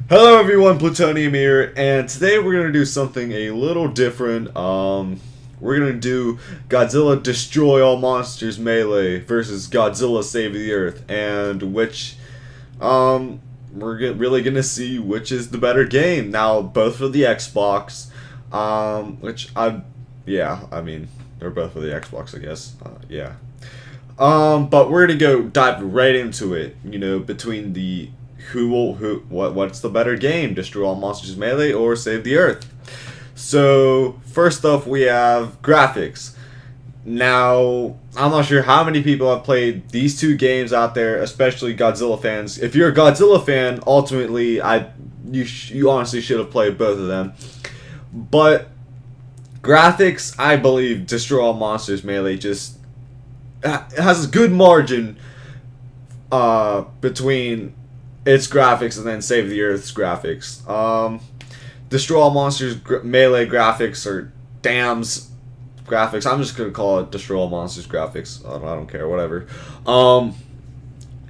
Hello everyone, Plutonium here, and today we're gonna do something a little different. We're gonna do Godzilla Destroy All Monsters Melee versus Godzilla Save the Earth, and really gonna see which is the better game. Now, both for the Xbox, I mean, they're both for the Xbox, I guess. Yeah. But we're gonna go dive right into it. Between the what's the better game, Destroy All Monsters Melee or Save the Earth? So first off, we have graphics. Now, I'm not sure how many people have played these two games out there, especially Godzilla fans. If you're a Godzilla fan, ultimately, you honestly should have played both of them. But graphics, I believe Destroy All Monsters Melee just has a good margin between its graphics and then Save the Earth's graphics. Destroy All Monsters Melee graphics or Dam's graphics. I'm just gonna call it Destroy All Monsters graphics. I don't care, whatever.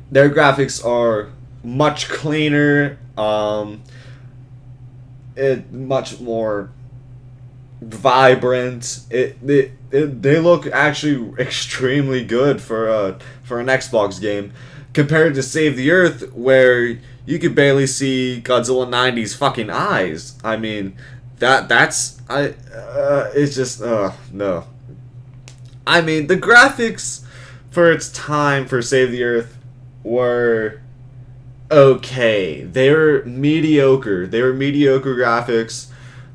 Their graphics are much cleaner. Much more vibrant. They look actually extremely good for an Xbox game, compared to Save the Earth, where you could barely see Godzilla 90's fucking eyes. I mean, it's just no. I mean, the graphics for its time for Save the Earth were okay. They were mediocre. They were mediocre graphics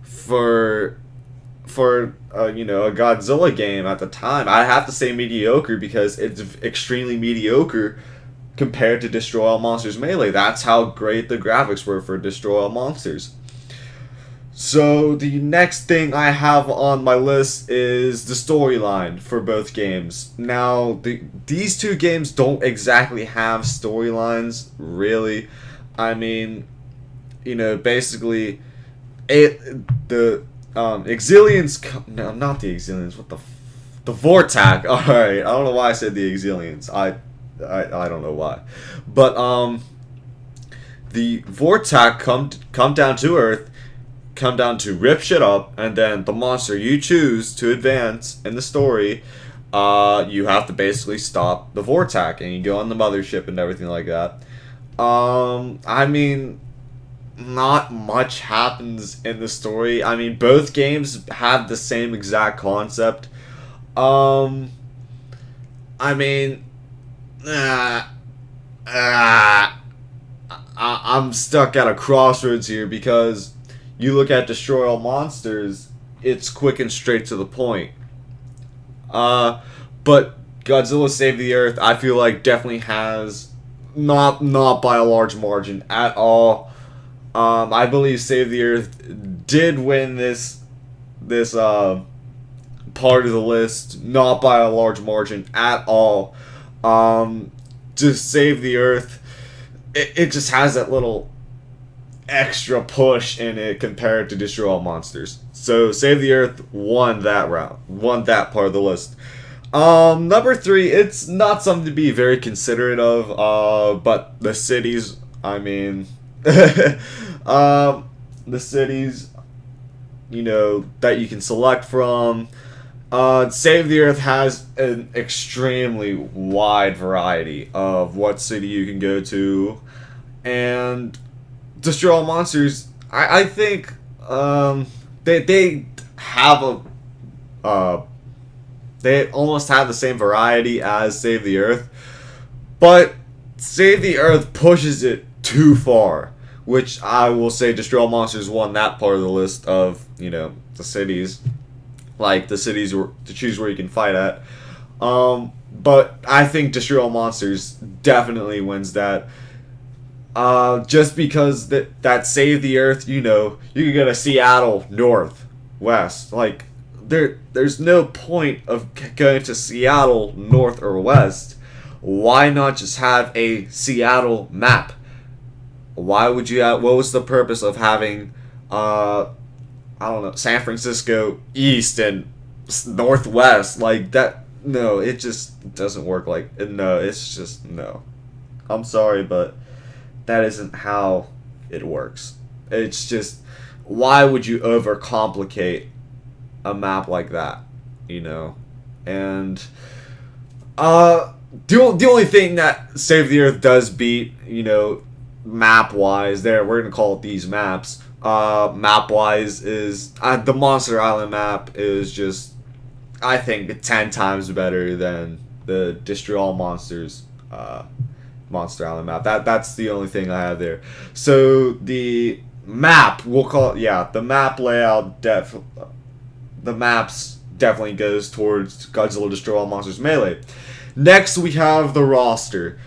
for a Godzilla game at the time. I have to say mediocre because it's extremely mediocre compared to Destroy All Monsters Melee. That's how great the graphics were for Destroy All Monsters. So the next thing I have on my list is the storyline for both games. Now, these two games don't exactly have storylines, really. I mean, basically, the Exilians. No, not the Exilians. What the Vortac. All right, I don't know why I said the Exilians. I don't know why, but the Vortac come down to Earth, come down to rip shit up, and then the monster you choose to advance in the story, you have to basically stop the Vortac, and you go on the mothership and everything like that. I mean, not much happens in the story. I mean, both games have the same exact concept. I mean, I'm stuck at a crossroads here because you look at Destroy All Monsters, it's quick and straight to the point. But Godzilla Save the Earth, I feel like definitely has not by a large margin at all. I believe Save the Earth did win this part of the list, not by a large margin at all. Just Save the Earth, it just has that little extra push in it compared to Destroy All Monsters. So Save the Earth won that round, won that part of the list. Number 3, it's not something to be very considerate of, but the cities, I mean, the cities, that you can select from. Save the Earth has an extremely wide variety of what city you can go to, and Destroy All Monsters, I think, they have they almost have the same variety as Save the Earth, but Save the Earth pushes it too far, which I will say Destroy All Monsters won that part of the list of, the cities. Like, the cities to choose where you can fight at. But I think Destroy All Monsters definitely wins that. Just because that Save the Earth, you can go to Seattle, north, west. Like, there's no point of going to Seattle, north or west. Why not just have a Seattle map? Why would you what was the purpose of having, I don't know, San Francisco east and northwest? Like, that, no, it just doesn't work no, it's just, no. I'm sorry, but that isn't how it works. It's just, why would you overcomplicate a map like that, you know? And the only thing that Save the Earth does beat, you know, map wise, there we're gonna call it these maps. Map wise is the Monster Island map is just, I think, 10 times better than the Destroy All Monsters Monster Island map. That's the only thing I have there. So the map, we'll call it, yeah, the map layout the maps definitely goes towards Godzilla Destroy All Monsters Melee. Next we have the roster.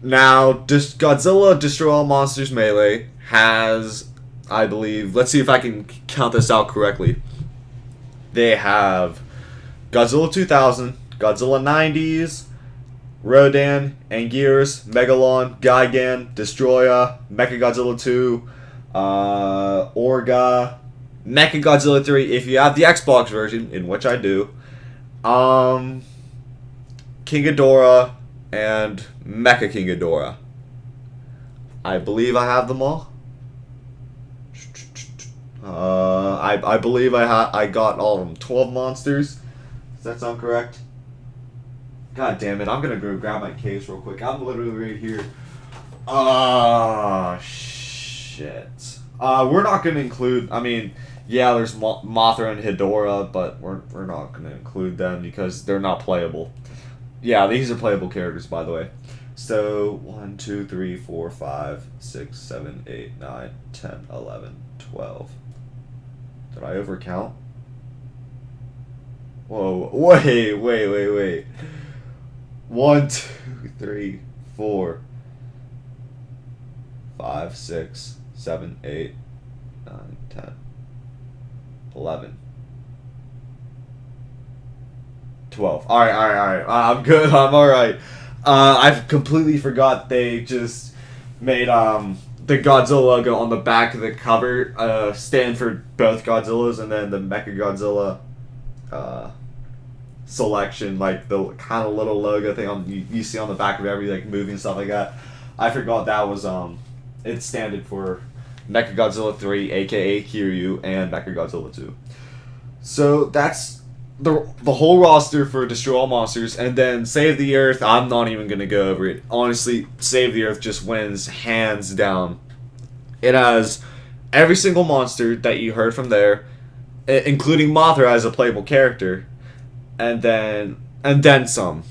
Now, Godzilla Destroy All Monsters Melee has, I believe, let's see if I can count this out correctly. They have Godzilla 2000, Godzilla 90s, Rodan, Anguirus, Megalon, Gigan, Destroyer, Mecha-Godzilla 2, Orga, Mecha-Godzilla 3, if you have the Xbox version, in which I do, King Ghidorah, and Mecha-King Ghidorah. I believe I have them all. I believe I got all of them. 12 monsters. Does that sound correct? God damn it! I'm gonna go grab my case real quick. I'm literally right here. Shit. We're not gonna include. I mean, yeah, there's Mothra and Hedorah, but we're not gonna include them because they're not playable. Yeah, these are playable characters, by the way. So 1, 2, 3, 4, 5, 6, 7, 8, 9, 10, 11, 12. Did I overcount? Whoa! Wait. 1, 2, 3, 4, 5, 6, 7, 8, 9, 10, 11, 12. All right. I'm good. I'm all right. I've completely forgot they just made the Godzilla logo on the back of the cover stand for both Godzillas, and then the Mecha-Godzilla selection, like the kind of little logo thing you see on the back of every like movie and stuff like that. I forgot that was it standed for Mecha-Godzilla 3, aka Kiryu, and Mecha-Godzilla 2. So that's the whole roster for Destroy All Monsters, and then Save the Earth. I'm not even gonna go over it. Honestly, Save the Earth just wins hands down. It has every single monster that you heard from there, including Mothra as a playable character, and then some.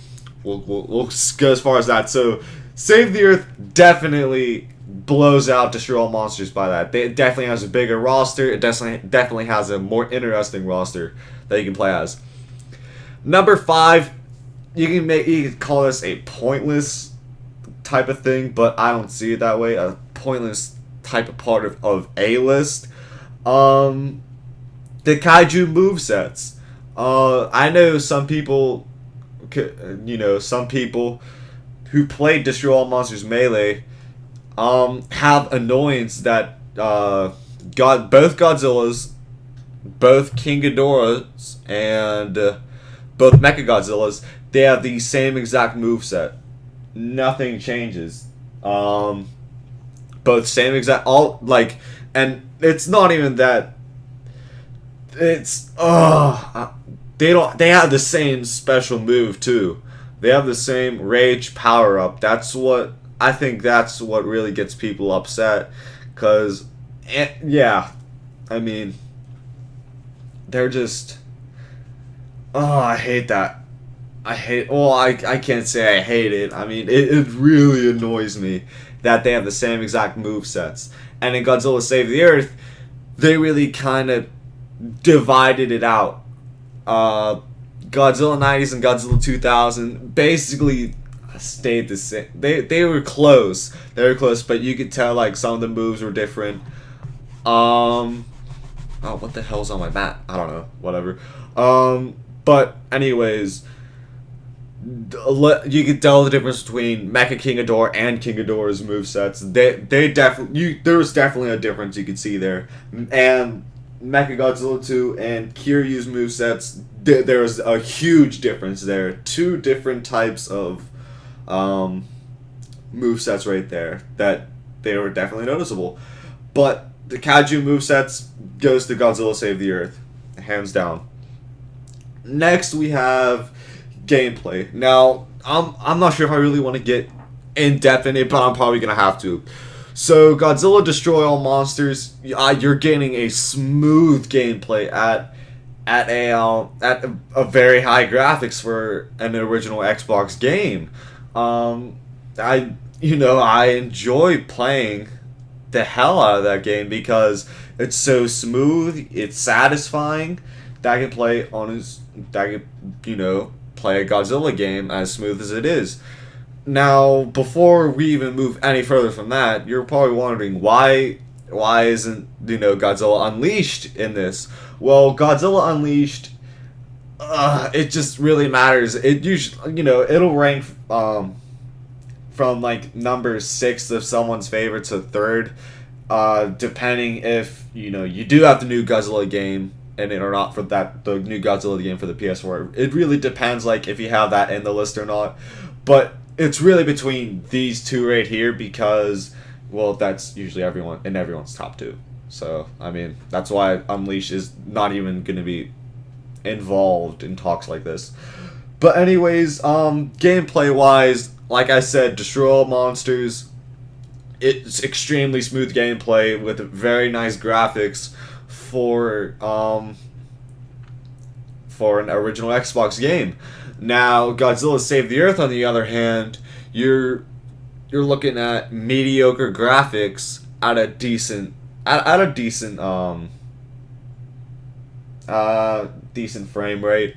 We'll go as far as that. So Save the Earth definitely blows out Destroy All Monsters by that. It definitely has a bigger roster. It definitely has a more interesting roster that you can play as. Number 5, you can call this a pointless type of thing, but I don't see it that way. A pointless type of part of a list. The Kaiju Movesets. I know some people, who played Destroy All Monsters Melee have annoyance that both Godzillas, both King Ghidorahs, and both Mecha-Godzillas, they have the same exact moveset. Nothing changes. Both same exact, and it's not even that. It's they have the same special move too. They have the same rage power up. That's what really gets people upset, cause I mean, they're just, I hate that. I can't say I hate it. I mean, it really annoys me that they have the same exact movesets. And in Godzilla Save the Earth, they really kind of divided it out. Godzilla 90s and Godzilla 2000 basically stayed the same. They were close. But you could tell like some of the moves were different. Oh, what the hell's on my mat? I don't know. Whatever. But anyways, you could tell the difference between Mecha-King Ghidorah and King Ghidorah's movesets. There was definitely a difference you could see there. And Mecha-Godzilla 2 and Kiryu's movesets, there was a huge difference there. 2 different types of movesets right there that they were definitely noticeable. But the Kaiju Movesets goes to Godzilla Save the Earth, hands down. Next, we have gameplay. Now, I'm not sure if I really want to get in depth in it, but I'm probably gonna have to. So, Godzilla Destroy All Monsters. You're getting a smooth gameplay at a very high graphics for an original Xbox game. I enjoy playing the hell out of that game because it's so smooth, it's satisfying. That I can play play a Godzilla game as smooth as it is. Now, before we even move any further from that, you're probably wondering why isn't Godzilla Unleashed in this? Well, Godzilla Unleashed, it just really matters. It usually it'll rank from like number 6 of someone's favorite to 3rd, depending if you do have the new Godzilla game in it or not for the new Godzilla game for the PS4. It really depends, like if you have that in the list or not. But it's really between these two right here because, well, that's usually everyone's top 2. So I mean that's why Unleashed is not even going to be involved in talks like this. But anyways, gameplay wise, like I said, Destroy All Monsters. It's extremely smooth gameplay with very nice graphics for an original Xbox game. Now, Godzilla Save the Earth, on the other hand, you're looking at mediocre graphics at a decent decent frame rate.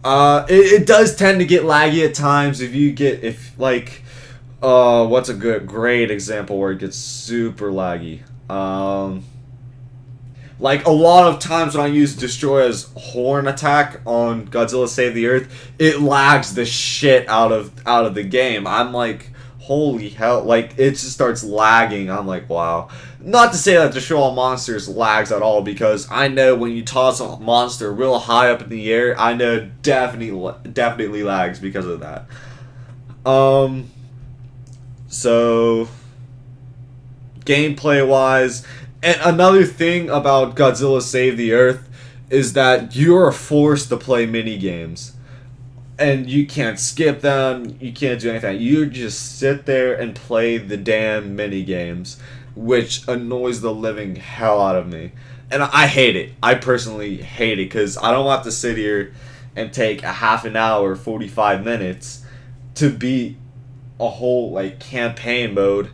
It does tend to get laggy at times what's a great example where it gets super laggy. Like a lot of times when I use Destroyer's horn attack on Godzilla Save the Earth, it lags the shit out of the game. I'm like, holy hell, like it just starts lagging. I'm like, wow. Not to say that Destroy All Monsters lags at all, because I know when you toss a monster real high up in the air, I know it definitely lags because of that. So gameplay wise, and another thing about Godzilla Save the Earth is that you're forced to play mini games. And you can't skip them, you can't do anything. You just sit there and play the damn mini games, which annoys the living hell out of me. And I hate it. I personally hate it because I don't have to sit here and take a half an hour, 45 minutes to beat a whole like campaign mode,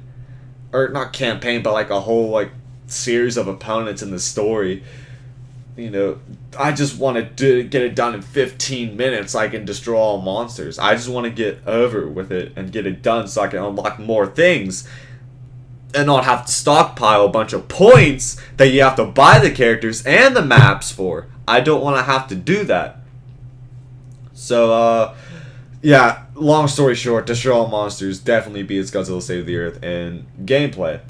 or not campaign, but like a whole like series of opponents in the story. I just want to get it done in 15 minutes so I can destroy all monsters. I just want to get over with it and get it done so I can unlock more things and not have to stockpile a bunch of points that you have to buy the characters and the maps for. I don't want to have to do that. So, yeah, long story short, Destroy All Monsters definitely beats Godzilla Save the Earth in gameplay.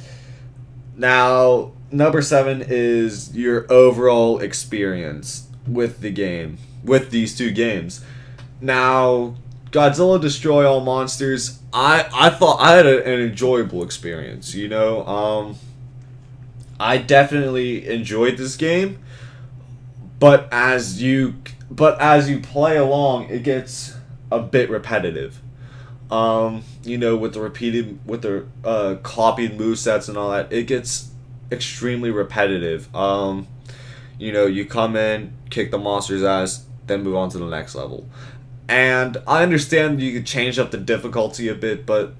Now, number 7 is your overall experience with the game, with these two games. Now, Godzilla Destroy All Monsters, I thought I had an enjoyable experience, I definitely enjoyed this game, but as you play along, it gets a bit repetitive. With the copied movesets and all that, it gets extremely repetitive. You come in, kick the monster's ass, then move on to the next level. And I understand you could change up the difficulty a bit, but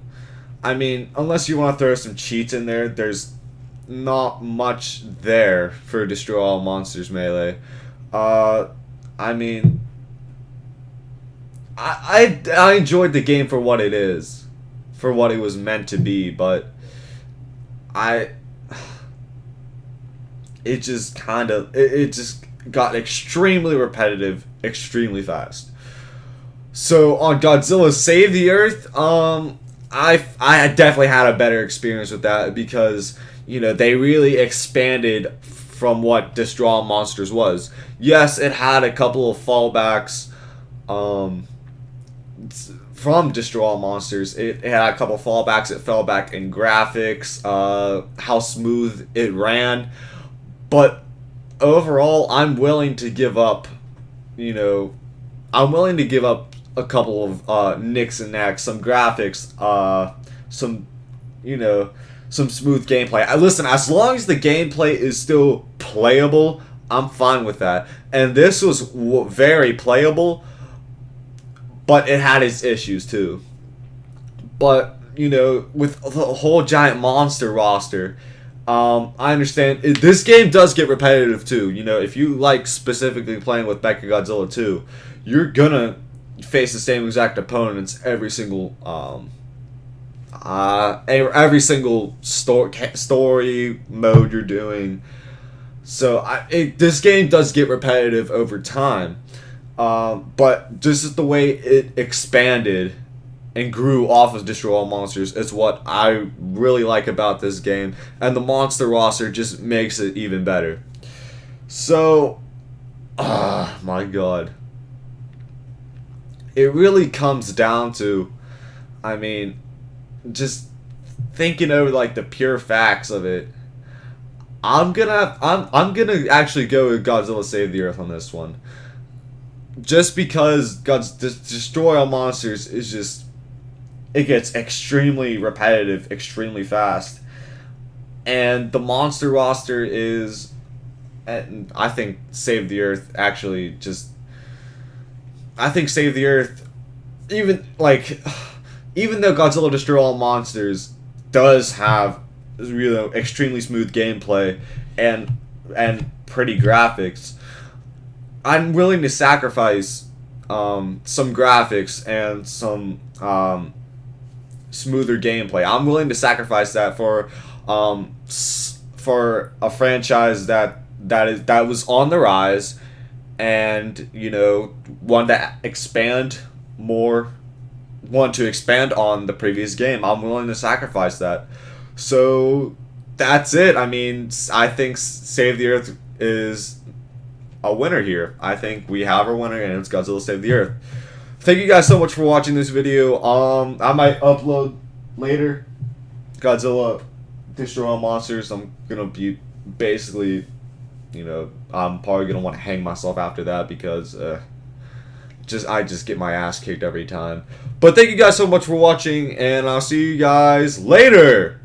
I mean, unless you want to throw some cheats in there, there's not much there for Destroy All Monsters Melee. I mean, I enjoyed the game for what it is, for what it was meant to be, but it just got extremely repetitive, extremely fast. So on Godzilla Save the Earth, I definitely had a better experience with that because they really expanded from what Destroy All Monsters was. Yes, it had a couple of fallbacks from Destroy All Monsters. It had a couple fallbacks. It fell back in graphics, how smooth it ran, but overall, I'm willing to give up. I'm willing to give up a couple of nicks and knacks, some graphics, some some smooth gameplay. Listen, as long as the gameplay is still playable, I'm fine with that. And this was very playable, but it had its issues too. But with the whole giant monster roster, I understand this game does get repetitive too. If you like specifically playing with Mecha-Godzilla 2, you're gonna face the same exact opponents every single story mode you're doing. So this game does get repetitive over time, but just the way it expanded and grew off of Destroy All Monsters is what I really like about this game, and the monster roster just makes it even better. So, my God. It really comes down to, just thinking over like the pure facts of it. I'm gonna actually go with Godzilla Save the Earth on this one. Just because Destroy All Monsters is just, it gets extremely repetitive, extremely fast. And the monster roster is, and I think Save the Earth actually just, I think Save the Earth, even though Godzilla Destroy All Monsters does have extremely smooth gameplay and pretty graphics, I'm willing to sacrifice some graphics and some smoother gameplay. I'm willing to sacrifice that for a franchise that was on the rise, and want to expand on the previous game. I'm willing to sacrifice that. So that's it. I think Save the Earth is a winner here. I think we have a winner, and it's Godzilla Save the Earth. Thank you guys so much for watching this video. I might upload later Godzilla Destroy All Monsters. I'm gonna be basically, I'm probably gonna want to hang myself after that, because I just get my ass kicked every time. But thank you guys so much for watching, and I'll see you guys later.